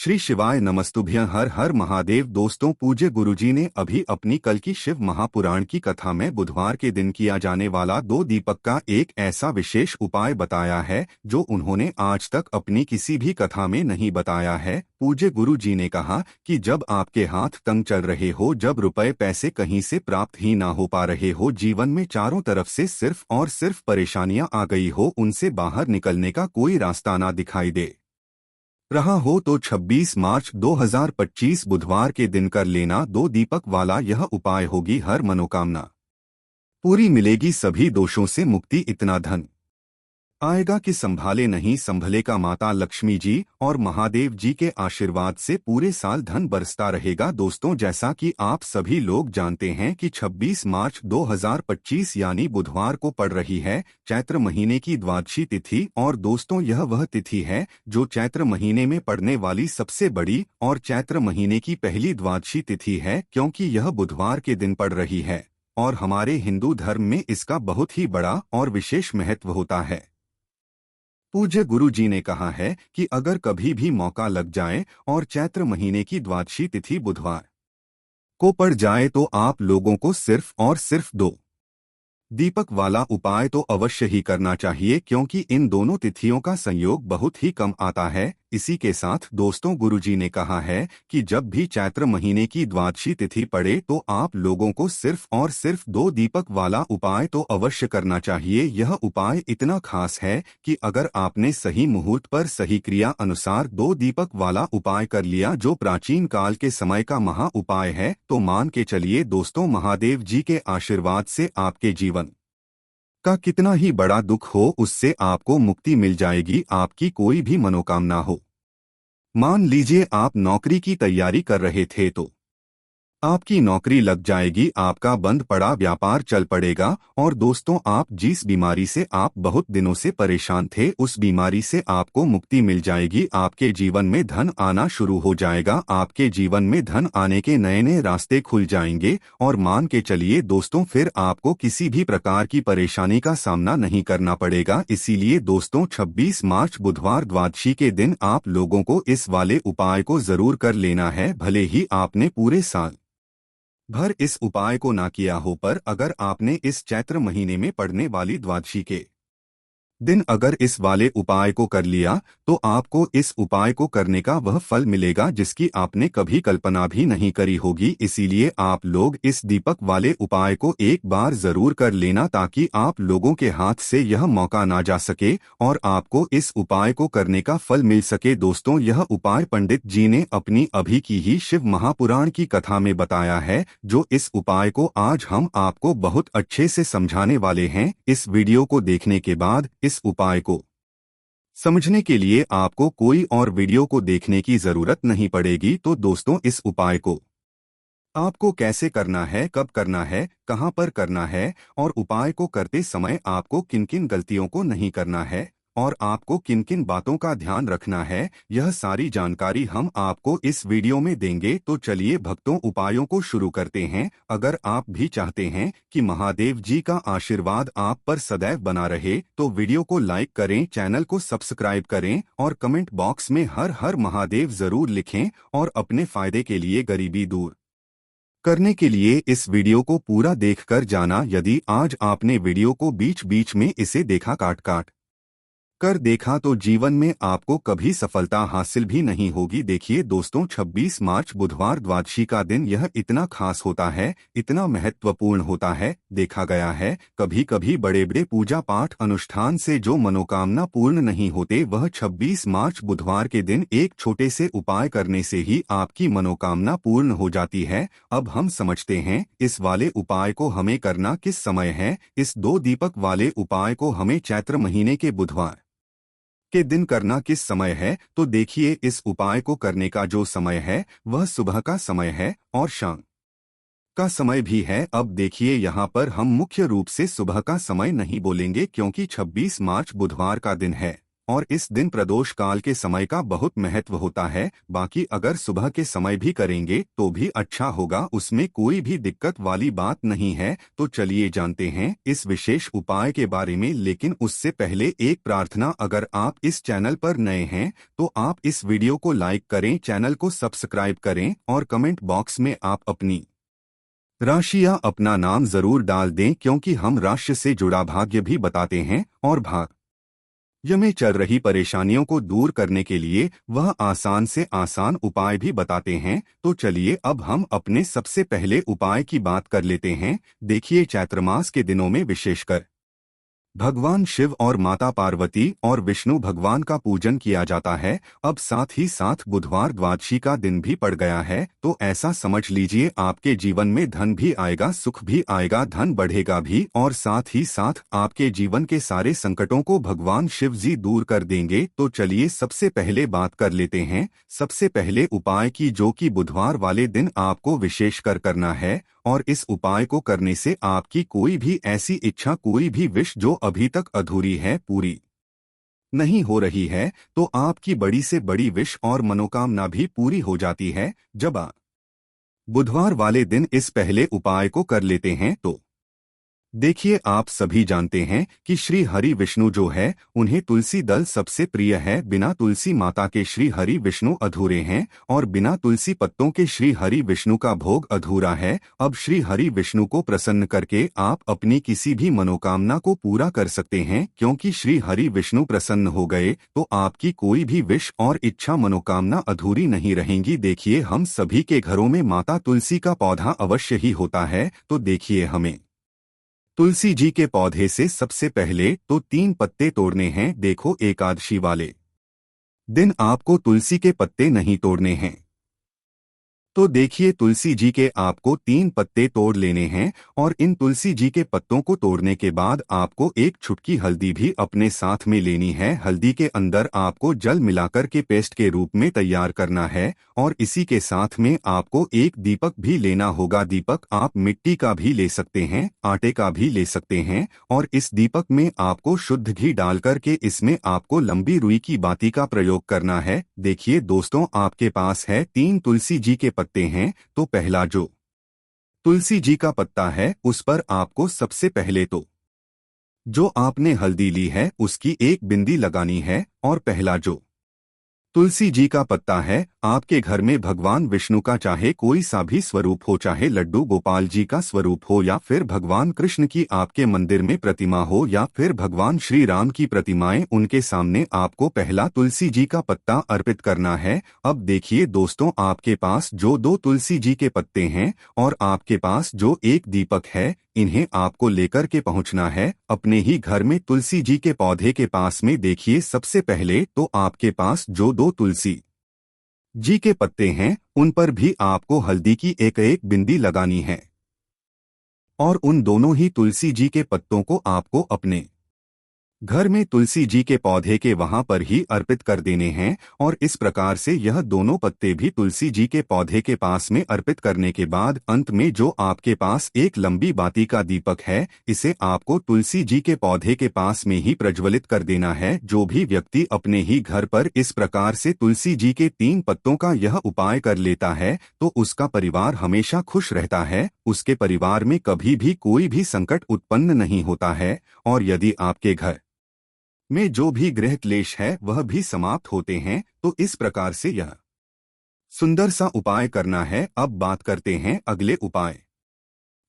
श्री शिवाय नमस्तुभ्यं। हर हर महादेव। दोस्तों, पूज्य गुरुजी ने अभी अपनी कल की शिव महापुराण की कथा में बुधवार के दिन किया जाने वाला 2 दीपक का एक ऐसा विशेष उपाय बताया है जो उन्होंने आज तक अपनी किसी भी कथा में नहीं बताया है। पूज्य गुरुजी ने कहा कि जब आपके हाथ तंग चल रहे हो, जब रुपए पैसे कहीं से प्राप्त ही ना हो पा रहे हो, जीवन में चारों तरफ से सिर्फ और सिर्फ परेशानियां आ गई हो, उनसे बाहर निकलने का कोई रास्ता ना दिखाई दे रहा हो, तो 26 मार्च 2025 बुधवार के दिन कर लेना 2 दीपक वाला यह उपाय। होगी हर मनोकामना पूरी, मिलेगी सभी दोषों से मुक्ति, इतना धन आएगा कि संभाले नहीं संभलेगा। माता लक्ष्मी जी और महादेव जी के आशीर्वाद से पूरे साल धन बरसता रहेगा। दोस्तों, जैसा कि आप सभी लोग जानते हैं कि 26 मार्च 2025 यानी बुधवार को पड़ रही है चैत्र महीने की द्वादशी तिथि। और दोस्तों, यह वह तिथि है जो चैत्र महीने में पड़ने वाली सबसे बड़ी और चैत्र महीने की पहली द्वादशी तिथि है, क्योंकि यह बुधवार के दिन पड़ रही है और हमारे हिंदू धर्म में इसका बहुत ही बड़ा और विशेष महत्व होता है। पूज्य गुरु जी ने कहा है कि अगर कभी भी मौका लग जाए और चैत्र महीने की द्वादशी तिथि बुधवार को पड़ जाए तो आप लोगों को सिर्फ और सिर्फ 2 दीपक वाला उपाय तो अवश्य ही करना चाहिए, क्योंकि इन दोनों तिथियों का संयोग बहुत ही कम आता है। इसी के साथ दोस्तों, गुरुजी ने कहा है कि जब भी चैत्र महीने की द्वादशी तिथि पड़े तो आप लोगों को सिर्फ और सिर्फ 2 दीपक वाला उपाय तो अवश्य करना चाहिए। यह उपाय इतना खास है कि अगर आपने सही मुहूर्त पर सही क्रिया अनुसार 2 दीपक वाला उपाय कर लिया, जो प्राचीन काल के समय का महा उपाय है, तो मान के चलिए दोस्तों, महादेव जी के आशीर्वाद से आपके जीवन का कितना ही बड़ा दुख हो, उससे आपको मुक्ति मिल जाएगी। आपकी कोई भी मनोकामना हो, मान लीजिए आप नौकरी की तैयारी कर रहे थे तो आपकी नौकरी लग जाएगी, आपका बंद पड़ा व्यापार चल पड़ेगा। और दोस्तों, आप जिस बीमारी से आप बहुत दिनों से परेशान थे, उस बीमारी से आपको मुक्ति मिल जाएगी। आपके जीवन में धन आना शुरू हो जाएगा, आपके जीवन में धन आने के नए नए रास्ते खुल जाएंगे। और मान के चलिए दोस्तों, फिर आपको किसी भी प्रकार की परेशानी का सामना नहीं करना पड़ेगा। इसीलिए दोस्तों, 26 मार्च बुधवार द्वादशी के दिन आप लोगों को इस वाले उपाय को जरूर कर लेना है। भले ही आपने पूरे साल भर इस उपाय को ना किया हो, पर अगर आपने इस चैत्र महीने में पड़ने वाली द्वादशी के दिन अगर इस वाले उपाय को कर लिया, तो आपको इस उपाय को करने का वह फल मिलेगा जिसकी आपने कभी कल्पना भी नहीं करी होगी। इसीलिए आप लोग इस दीपक वाले उपाय को एक बार जरूर कर लेना, ताकि आप लोगों के हाथ से यह मौका ना जा सके और आपको इस उपाय को करने का फल मिल सके। दोस्तों, यह उपाय पंडित जी ने अपनी अभी की ही शिव महापुराण की कथा में बताया है, जो इस उपाय को आज हम आपको बहुत अच्छे से समझाने वाले हैं। इस वीडियो को देखने के बाद इस उपाय को समझने के लिए आपको कोई और वीडियो को देखने की जरूरत नहीं पड़ेगी। तो दोस्तों, इस उपाय को आपको कैसे करना है, कब करना है, कहां पर करना है और उपाय को करते समय आपको किन किन गलतियों को नहीं करना है और आपको किन किन बातों का ध्यान रखना है, यह सारी जानकारी हम आपको इस वीडियो में देंगे। तो चलिए भक्तों, उपायों को शुरू करते हैं। अगर आप भी चाहते हैं कि महादेव जी का आशीर्वाद आप पर सदैव बना रहे, तो वीडियो को लाइक करें, चैनल को सब्सक्राइब करें और कमेंट बॉक्स में हर हर महादेव जरूर लिखें। और अपने फायदे के लिए, गरीबी दूर करने के लिए इस वीडियो को पूरा देखकर जाना। यदि आज आपने वीडियो को बीच बीच में इसे देखा, काट काट कर देखा, तो जीवन में आपको कभी सफलता हासिल भी नहीं होगी। देखिए दोस्तों, 26 मार्च बुधवार द्वादशी का दिन यह इतना खास होता है, इतना महत्वपूर्ण होता है। देखा गया है कभी कभी बड़े बड़े पूजा पाठ अनुष्ठान से जो मनोकामना पूर्ण नहीं होते, वह 26 मार्च बुधवार के दिन एक छोटे से उपाय करने से ही आपकी मनोकामना पूर्ण हो जाती है। अब हम समझते हैं इस वाले उपाय को हमें करना किस समय है। इस 2 दीपक वाले उपाय को हमें चैत्र महीने के बुधवार के दिन करना किस समय है। तो देखिए, इस उपाय को करने का जो समय है वह सुबह का समय है और शाम का समय भी है। अब देखिए, यहाँ पर हम मुख्य रूप से सुबह का समय नहीं बोलेंगे, क्योंकि 26 मार्च बुधवार का दिन है और इस दिन प्रदोष काल के समय का बहुत महत्व होता है। बाकी अगर सुबह के समय भी करेंगे तो भी अच्छा होगा, उसमें कोई भी दिक्कत वाली बात नहीं है। तो चलिए जानते हैं इस विशेष उपाय के बारे में, लेकिन उससे पहले एक प्रार्थना, अगर आप इस चैनल पर नए हैं तो आप इस वीडियो को लाइक करें, चैनल को सब्सक्राइब करें और कमेंट बॉक्स में आप अपनी राशि या अपना नाम जरूर डाल दें, क्योंकि हम राशि से जुड़ा भाग्य भी बताते हैं और भाग्य में चल रही परेशानियों को दूर करने के लिए वह आसान से आसान उपाय भी बताते हैं। तो चलिए अब हम अपने सबसे पहले उपाय की बात कर लेते हैं। देखिए, चैत्र मास के दिनों में विशेषकर भगवान शिव और माता पार्वती और विष्णु भगवान का पूजन किया जाता है। अब साथ ही साथ बुधवार द्वादशी का दिन भी पड़ गया है, तो ऐसा समझ लीजिए आपके जीवन में धन भी आएगा, सुख भी आएगा, धन बढ़ेगा भी, और साथ ही साथ आपके जीवन के सारे संकटों को भगवान शिव जी दूर कर देंगे। तो चलिए सबसे पहले बात कर लेते हैं सबसे पहले उपाय की, जो कि बुधवार वाले दिन आपको विशेषकर करना है। और इस उपाय को करने से आपकी कोई भी ऐसी इच्छा, कोई भी विश जो अभी तक अधूरी है, पूरी नहीं हो रही है, तो आपकी बड़ी से बड़ी विश और मनोकामना भी पूरी हो जाती है जब आप बुधवार वाले दिन इस पहले उपाय को कर लेते हैं। तो देखिए, आप सभी जानते हैं कि श्री हरि विष्णु जो है उन्हें तुलसी दल सबसे प्रिय है। बिना तुलसी माता के श्री हरि विष्णु अधूरे हैं और बिना तुलसी पत्तों के श्री हरि विष्णु का भोग अधूरा है। अब श्री हरि विष्णु को प्रसन्न करके आप अपनी किसी भी मनोकामना को पूरा कर सकते हैं, क्योंकि श्री हरि विष्णु प्रसन्न हो गए तो आपकी कोई भी विश और इच्छा, मनोकामना अधूरी नहीं रहेंगी। देखिए, हम सभी के घरों में माता तुलसी का पौधा अवश्य ही होता है। तो देखिए, हमें तुलसी जी के पौधे से सबसे पहले तो 3 पत्ते तोड़ने हैं। देखो, एकादशी वाले दिन आपको तुलसी के पत्ते नहीं तोड़ने हैं। तो देखिए, तुलसी जी के आपको 3 पत्ते तोड़ लेने हैं और इन तुलसी जी के पत्तों को तोड़ने के बाद आपको एक छुटकी हल्दी भी अपने साथ में लेनी है। हल्दी के अंदर आपको जल मिलाकर के पेस्ट के रूप में तैयार करना है और इसी के साथ में आपको एक दीपक भी लेना होगा। दीपक आप मिट्टी का भी ले सकते हैं, आटे का भी ले सकते हैं, और इस दीपक में आपको शुद्ध घी डाल करके इसमें आपको लंबी रुई की बाती का प्रयोग करना है। देखिए दोस्तों, आपके पास है 3 तुलसी जी के पत्ते हैं, तो पहला जो तुलसी जी का पत्ता है उस पर आपको सबसे पहले तो जो आपने हल्दी ली है उसकी एक बिंदी लगानी है। और पहला जो तुलसी जी का पत्ता है, आपके घर में भगवान विष्णु का चाहे कोई सा भी स्वरूप हो, चाहे लड्डू गोपाल जी का स्वरूप हो, या फिर भगवान कृष्ण की आपके मंदिर में प्रतिमा हो, या फिर भगवान श्री राम की प्रतिमाएं, उनके सामने आपको पहला तुलसी जी का पत्ता अर्पित करना है। अब देखिए दोस्तों, आपके पास जो 2 तुलसी जी के पत्ते हैं और आपके पास जो एक दीपक है, इन्हें आपको लेकर के पहुंचना है अपने ही घर में तुलसी जी के पौधे के पास में। देखिए, सबसे पहले तो आपके पास जो 2 तुलसी जी के पत्ते हैं उन पर भी आपको हल्दी की एक एक बिंदी लगानी है और उन दोनों ही तुलसी जी के पत्तों को आपको अपने घर में तुलसी जी के पौधे के वहां पर ही अर्पित कर देने हैं। और इस प्रकार से यह दोनों पत्ते भी तुलसी जी के पौधे के पास में अर्पित करने के बाद अंत में जो आपके पास एक लंबी बाती का दीपक है, इसे आपको तुलसी जी के पौधे के पास में ही प्रज्वलित कर देना है। जो भी व्यक्ति अपने ही घर पर इस प्रकार से तुलसी जी के 3 पत्तों का यह उपाय कर लेता है तो उसका परिवार हमेशा खुश रहता है, उसके परिवार में कभी भी कोई भी संकट उत्पन्न नहीं होता है, और यदि आपके घर में जो भी ग्रह क्लेश है वह भी समाप्त होते हैं। तो इस प्रकार से यह सुंदर सा उपाय करना है। अब बात करते हैं अगले उपाय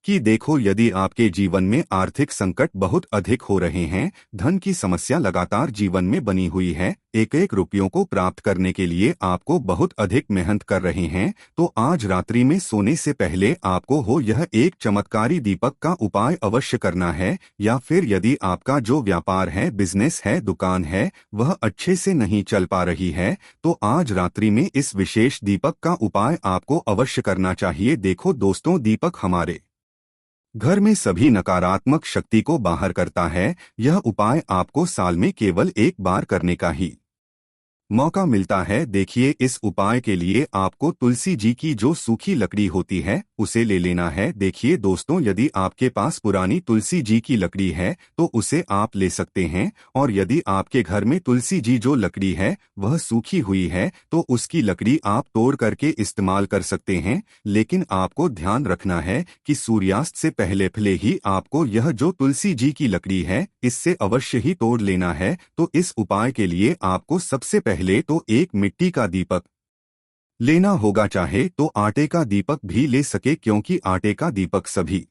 कि देखो, यदि आपके जीवन में आर्थिक संकट बहुत अधिक हो रहे हैं, धन की समस्या लगातार जीवन में बनी हुई है, एक एक रुपयों को प्राप्त करने के लिए आपको बहुत अधिक मेहनत कर रहे हैं, तो आज रात्रि में सोने से पहले आपको हो यह एक चमत्कारी दीपक का उपाय अवश्य करना है। या फिर यदि आपका जो व्यापार है, बिजनेस है, दुकान है, वह अच्छे से नहीं चल पा रही है, तो आज रात्रि में इस विशेष दीपक का उपाय आपको अवश्य करना चाहिए। देखो दोस्तों, दीपक हमारे घर में सभी नकारात्मक शक्ति को बाहर करता है। यह उपाय आपको साल में केवल एक बार करने का ही मौका मिलता है। देखिए, इस उपाय के लिए आपको तुलसी जी की जो सूखी लकड़ी होती है उसे ले लेना है। देखिए दोस्तों, यदि आपके पास पुरानी तुलसी जी की लकड़ी है तो उसे आप ले सकते हैं, और यदि आपके घर में तुलसी जी जो लकड़ी है वह सूखी हुई है तो उसकी लकड़ी आप तोड़ करके इस्तेमाल कर सकते हैं। लेकिन आपको ध्यान रखना है कि सूर्यास्त से पहले ही आपको यह जो तुलसी जी की लकड़ी है इससे अवश्य ही तोड़ लेना है। तो इस उपाय के लिए आपको सबसे पहले तो एक मिट्टी का दीपक लेना होगा, चाहे तो आटे का दीपक भी ले सके, क्योंकि आटे का दीपक सभी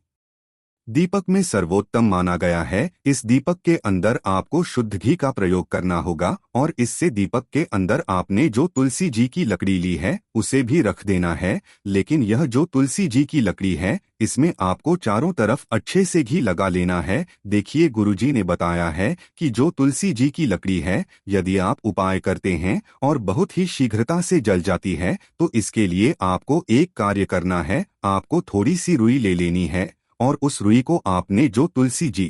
दीपक में सर्वोत्तम माना गया है। इस दीपक के अंदर आपको शुद्ध घी का प्रयोग करना होगा, और इससे दीपक के अंदर आपने जो तुलसी जी की लकड़ी ली है उसे भी रख देना है। लेकिन यह जो तुलसी जी की लकड़ी है इसमें आपको चारों तरफ अच्छे से घी लगा लेना है। देखिए, गुरुजी ने बताया है कि जो तुलसी जी की लकड़ी है यदि आप उपाय करते हैं और बहुत ही शीघ्रता से जल जाती है तो इसके लिए आपको एक कार्य करना है। आपको थोड़ी सी रुई ले लेनी है, और उस रुई को आपने जो तुलसी जी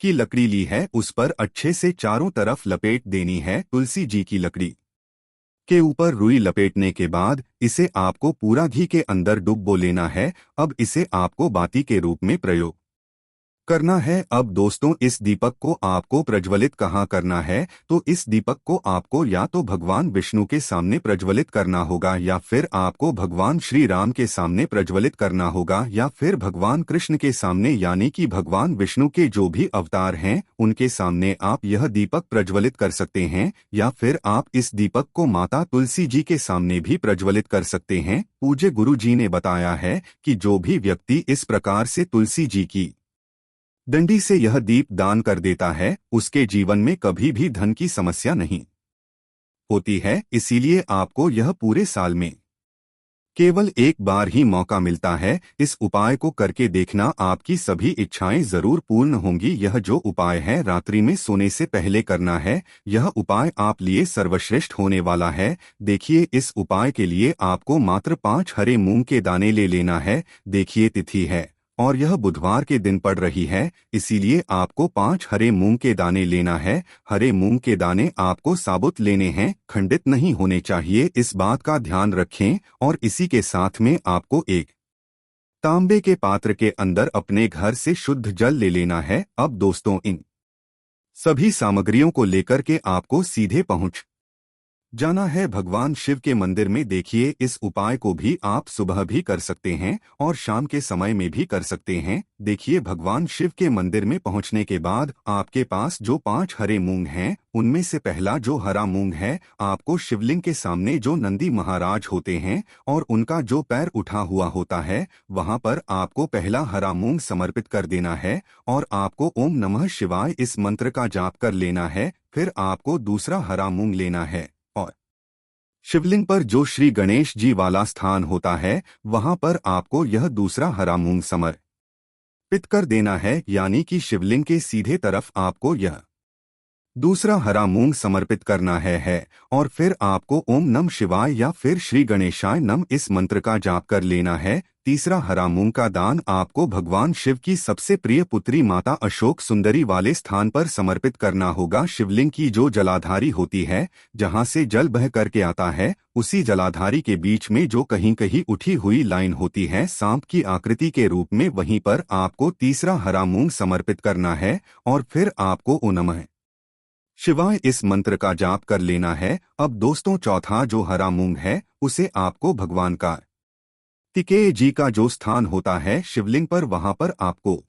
की लकड़ी ली है उस पर अच्छे से चारों तरफ लपेट देनी है। तुलसी जी की लकड़ी के ऊपर रुई लपेटने के बाद इसे आपको पूरा घी के अंदर डुबो लेना है। अब इसे आपको बाती के रूप में प्रयोग करना है। अब दोस्तों, इस दीपक को आपको प्रज्वलित कहाँ करना है, तो इस दीपक को आपको या तो भगवान विष्णु के सामने प्रज्वलित करना होगा, या फिर आपको भगवान श्री राम के सामने प्रज्वलित करना होगा, या फिर भगवान कृष्ण के सामने, यानी कि भगवान विष्णु के जो भी अवतार हैं उनके सामने आप यह दीपक प्रज्वलित कर सकते हैं। या फिर आप इस दीपक को माता तुलसी जी के सामने भी प्रज्वलित कर सकते हैं। पूज्य गुरु जी ने बताया है कि जो भी व्यक्ति इस प्रकार से तुलसी जी की डंडी से यह दीप दान कर देता है उसके जीवन में कभी भी धन की समस्या नहीं होती है। इसीलिए आपको यह पूरे साल में केवल एक बार ही मौका मिलता है। इस उपाय को करके देखना, आपकी सभी इच्छाएं जरूर पूर्ण होंगी। यह जो उपाय है रात्रि में सोने से पहले करना है। यह उपाय आप लिए सर्वश्रेष्ठ होने वाला है। देखिए, इस उपाय के लिए आपको मात्र 5 हरे मूंग के दाने ले लेना है। देखिए, तिथि है और यह बुधवार के दिन पड़ रही है, इसीलिए आपको 5 हरे मूंग के दाने लेना है। हरे मूंग के दाने आपको साबुत लेने हैं, खंडित नहीं होने चाहिए, इस बात का ध्यान रखें। और इसी के साथ में आपको एक तांबे के पात्र के अंदर अपने घर से शुद्ध जल ले लेना है। अब दोस्तों, इन सभी सामग्रियों को लेकर के आपको सीधे पहुंच जाना है भगवान शिव के मंदिर में। देखिए, इस उपाय को भी आप सुबह भी कर सकते हैं और शाम के समय में भी कर सकते हैं। देखिए, भगवान शिव के मंदिर में पहुंचने के बाद आपके पास जो 5 हरे मूंग हैं उनमें से पहला जो हरा मूंग है आपको शिवलिंग के सामने जो नंदी महाराज होते हैं और उनका जो पैर उठा हुआ होता है वहां पर आपको पहला हरा मूंग समर्पित कर देना है, और आपको ओम नमः शिवाय इस मंत्र का जाप कर लेना है। फिर आपको दूसरा हरा मूंग लेना है, और शिवलिंग पर जो श्री गणेश जी वाला स्थान होता है वहां पर आपको यह दूसरा हरा मूंग समर्पित कर देना है, यानी कि शिवलिंग के सीधे तरफ आपको यह दूसरा हरा मूंग समर्पित करना है। और फिर आपको ओम नम शिवाय या फिर श्री गणेशाय नम इस मंत्र का जाप कर लेना है। तीसरा हरा मूंग का दान आपको भगवान शिव की सबसे प्रिय पुत्री माता अशोक सुंदरी वाले स्थान पर समर्पित करना होगा। शिवलिंग की जो जलाधारी होती है जहां से जल बह करके आता है उसी जलाधारी के बीच में जो कहीं कहीं उठी हुई लाइन होती है सांप की आकृति के रूप में, वहीं पर आपको तीसरा हरा मूंग समर्पित करना है। और फिर आपको ओ नमः शिवाय इस मंत्र का जाप कर लेना है। अब दोस्तों, चौथा जो हरा मूंग है उसे आपको भगवान का टिकेय जी का जो स्थान होता है शिवलिंग पर वहां पर आपको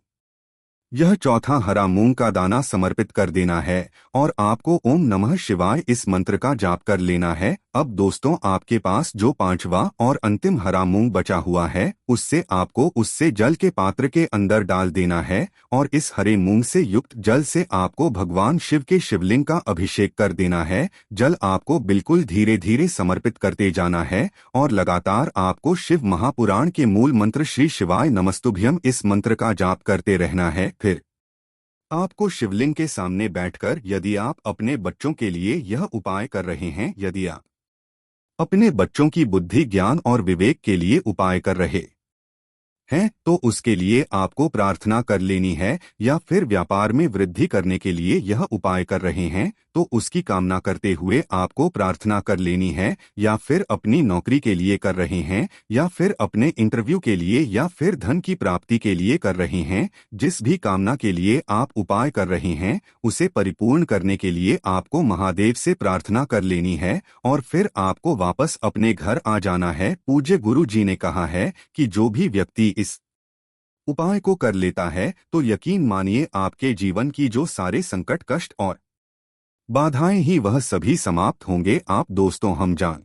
यह चौथा हरा मूंग का दाना समर्पित कर देना है, और आपको ओम नमः शिवाय इस मंत्र का जाप कर लेना है। अब दोस्तों, आपके पास जो 5वां और अंतिम हरा मूंग बचा हुआ है उससे जल के पात्र के अंदर डाल देना है, और इस हरे मूंग से युक्त जल से आपको भगवान शिव के शिवलिंग का अभिषेक कर देना है। जल आपको बिल्कुल धीरे धीरे समर्पित करते जाना है, और लगातार आपको शिव महापुराण के मूल मंत्र श्री शिवाय नमस्तुभ्यम इस मंत्र का जाप करते रहना है। फिर आपको शिवलिंग के सामने बैठकर, यदि आप अपने बच्चों के लिए यह उपाय कर रहे हैं, यदि आप अपने बच्चों की बुद्धि ज्ञान और विवेक के लिए उपाय कर रहे है तो उसके लिए आपको प्रार्थना कर लेनी है, या फिर व्यापार में वृद्धि करने के लिए यह उपाय कर रहे हैं तो उसकी कामना करते हुए आपको प्रार्थना कर लेनी है, या फिर अपनी नौकरी के लिए कर रहे हैं, या फिर अपने इंटरव्यू के लिए, या फिर धन की प्राप्ति के लिए कर रहे हैं। जिस भी कामना के लिए आप उपाय कर रहे हैं उसे परिपूर्ण करने के लिए आपको महादेव से प्रार्थना कर लेनी है, और फिर आपको वापस अपने घर आ जाना है। पूज्य गुरु जी ने कहा है कि जो भी व्यक्ति इस उपाय को कर लेता है तो यकीन मानिए आपके जीवन की जो सारे संकट, कष्ट और बाधाएं ही वह सभी समाप्त होंगे। आप दोस्तों हम जान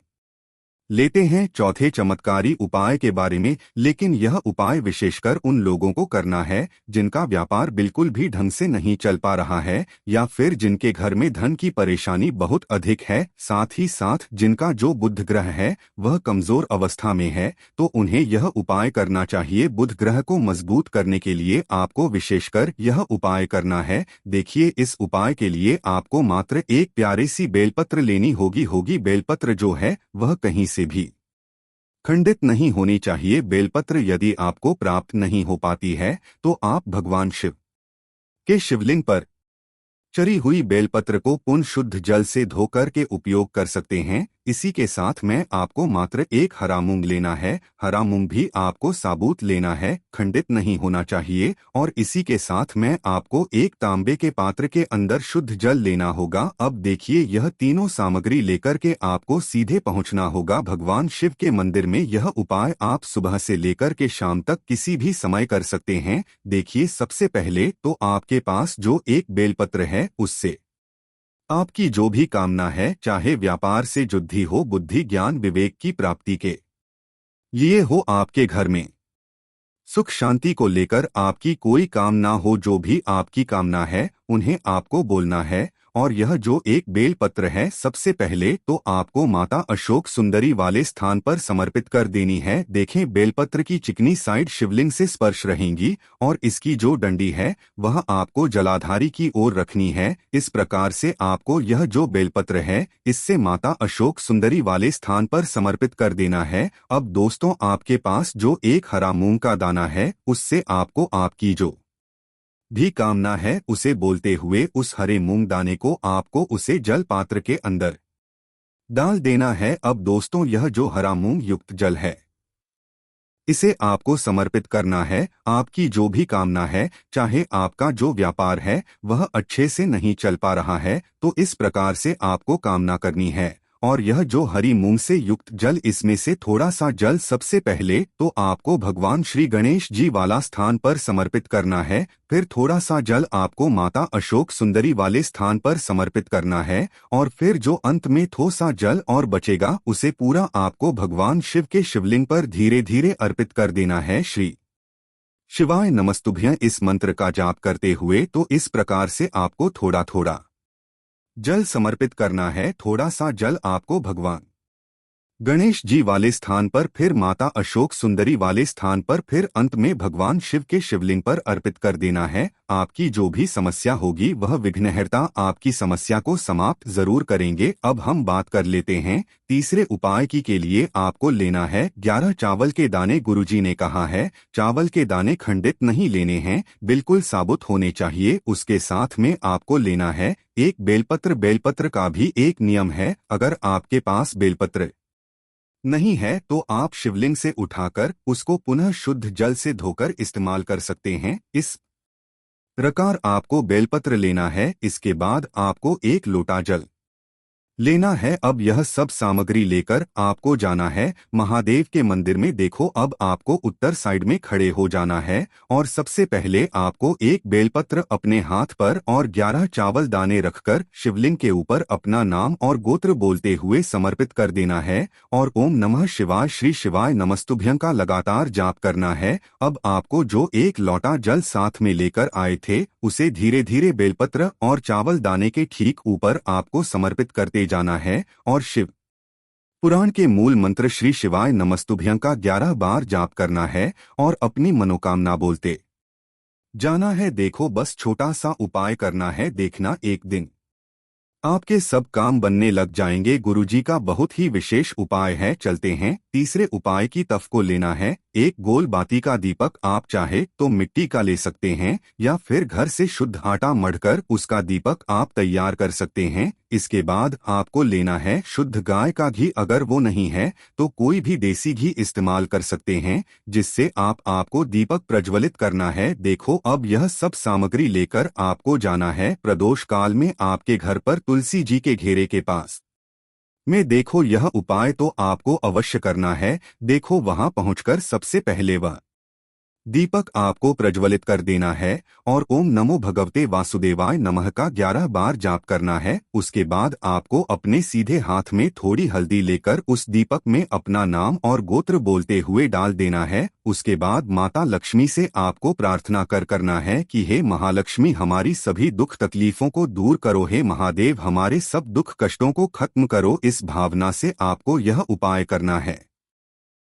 लेते हैं चौथे चमत्कारी उपाय के बारे में, लेकिन यह उपाय विशेषकर उन लोगों को करना है जिनका व्यापार बिल्कुल भी ढंग से नहीं चल पा रहा है, या फिर जिनके घर में धन की परेशानी बहुत अधिक है, साथ ही साथ जिनका जो बुध ग्रह है वह कमजोर अवस्था में है, तो उन्हें यह उपाय करना चाहिए। बुध ग्रह को मजबूत करने के लिए आपको विशेषकर यह उपाय करना है। देखिए, इस उपाय के लिए आपको मात्र एक प्यारी सी बेलपत्र लेनी होगी। बेलपत्र जो है वह कहीं से भी खंडित नहीं होनी चाहिए। बेलपत्र यदि आपको प्राप्त नहीं हो पाती है तो आप भगवान शिव के शिवलिंग पर चरी हुई बेलपत्र को पुण्य शुद्ध जल से धोकर के उपयोग कर सकते हैं। इसी के साथ में आपको मात्र एक हरा मूंग लेना है। हरा मूंग भी आपको साबुत लेना है, खंडित नहीं होना चाहिए। और इसी के साथ में आपको एक तांबे के पात्र के अंदर शुद्ध जल लेना होगा। अब देखिए, यह तीनों सामग्री लेकर के आपको सीधे पहुंचना होगा भगवान शिव के मंदिर में। यह उपाय आप सुबह से लेकर के शाम तक किसी भी समय कर सकते हैं। देखिए, सबसे पहले तो आपके पास जो एक बेलपत्र है उससे आपकी जो भी कामना है, चाहे व्यापार से जुद्धि हो, बुद्धि ज्ञान विवेक की प्राप्ति के लिए हो, आपके घर में सुख शांति को लेकर आपकी कोई काम ना हो, जो भी आपकी कामना है उन्हें आपको बोलना है। और यह जो एक बेल पत्र है सबसे पहले तो आपको माता अशोक सुंदरी वाले स्थान पर समर्पित कर देनी है। देखें, बेलपत्र की चिकनी साइड शिवलिंग से स्पर्श रहेंगी और इसकी जो डंडी है वह आपको जलाधारी की ओर रखनी है। इस प्रकार से आपको यह जो बेलपत्र है इससे माता अशोक सुंदरी वाले स्थान पर समर्पित कर देना है। अब दोस्तों, आपके पास जो एक हरा मूंग का दाना है उससे आपको आपकी जो भी कामना है उसे बोलते हुए उस हरे मूंग दाने को आपको उसे जल पात्र के अंदर डाल देना है। अब दोस्तों, यह जो हरा मूंग युक्त जल है इसे आपको समर्पित करना है। आपकी जो भी कामना है, चाहे आपका जो व्यापार है वह अच्छे से नहीं चल पा रहा है, तो इस प्रकार से आपको कामना करनी है। और यह जो हरी मूंग से युक्त जल, इसमें से थोड़ा सा जल सबसे पहले तो आपको भगवान श्री गणेश जी वाला स्थान पर समर्पित करना है। फिर थोड़ा सा जल आपको माता अशोक सुंदरी वाले स्थान पर समर्पित करना है। और फिर जो अंत में थोड़ा जल और बचेगा उसे पूरा आपको भगवान शिव के शिवलिंग पर धीरे धीरे अर्पित कर देना है। श्री शिवाय नमस्तुभ्यं इस मंत्र का जाप करते हुए तो इस प्रकार से आपको थोड़ा थोड़ा जल समर्पित करना है। थोड़ा सा जल आपको भगवान गणेश जी वाले स्थान पर, फिर माता अशोक सुंदरी वाले स्थान पर, फिर अंत में भगवान शिव के शिवलिंग पर अर्पित कर देना है। आपकी जो भी समस्या होगी वह विघ्नहर्ता आपकी समस्या को समाप्त जरूर करेंगे। अब हम बात कर लेते हैं तीसरे उपाय की। के लिए आपको लेना है 11 चावल के दाने। गुरुजी ने कहा है चावल के दाने खंडित नहीं लेने हैं, बिल्कुल साबुत होने चाहिए। उसके साथ में आपको लेना है एक बेलपत्र। बेलपत्र का भी एक नियम है, अगर आपके पास बेलपत्र नहीं है तो आप शिवलिंग से उठाकर उसको पुनः शुद्ध जल से धोकर इस्तेमाल कर सकते हैं। इस प्रकार आपको बेलपत्र लेना है। इसके बाद आपको एक लोटा जल लेना है। अब यह सब सामग्री लेकर आपको जाना है महादेव के मंदिर में। देखो, अब आपको उत्तर साइड में खड़े हो जाना है और सबसे पहले आपको एक बेलपत्र अपने हाथ पर और 11 चावल दाने रखकर शिवलिंग के ऊपर अपना नाम और गोत्र बोलते हुए समर्पित कर देना है। और ओम नमः शिवाय, श्री शिवाय नमस्तुभ्यं का लगातार जाप करना है। अब आपको जो एक लोटा जल साथ में लेकर आए थे उसे धीरे धीरे बेलपत्र और चावल दाने के ठीक ऊपर आपको समर्पित करते जाना है और शिव पुराण के मूल मंत्र श्री शिवाय नमस्तुभ्यं का 11 बार जाप करना है और अपनी मनोकामना बोलते जाना है। देखो, बस छोटा सा उपाय करना है। देखना, एक दिन आपके सब काम बनने लग जाएंगे। गुरुजी का बहुत ही विशेष उपाय है। चलते हैं तीसरे उपाय की तरफ को लेना है। एक गोल बाती का दीपक, आप चाहे तो मिट्टी का ले सकते हैं या फिर घर से शुद्ध आटा मढ़कर उसका दीपक आप तैयार कर सकते हैं। इसके बाद आपको लेना है शुद्ध गाय का घी। अगर वो नहीं है तो कोई भी देसी घी इस्तेमाल कर सकते हैं, जिससे आपको दीपक प्रज्वलित करना है। देखो, अब यह सब सामग्री लेकर आपको जाना है प्रदोष काल में आपके घर पर तुलसी जी के घेरे के पास में। देखो, यह उपाय तो आपको अवश्य करना है। देखो, वहां पहुंचकर सबसे पहले वह दीपक आपको प्रज्वलित कर देना है और ओम नमो भगवते वासुदेवाय नमः का 11 बार जाप करना है। उसके बाद आपको अपने सीधे हाथ में थोड़ी हल्दी लेकर उस दीपक में अपना नाम और गोत्र बोलते हुए डाल देना है। उसके बाद माता लक्ष्मी से आपको प्रार्थना करना है कि हे महालक्ष्मी, हमारी सभी दुख तकलीफों को दूर करो। हे महादेव, हमारे सब दुख कष्टों को खत्म करो। इस भावना से आपको यह उपाय करना है।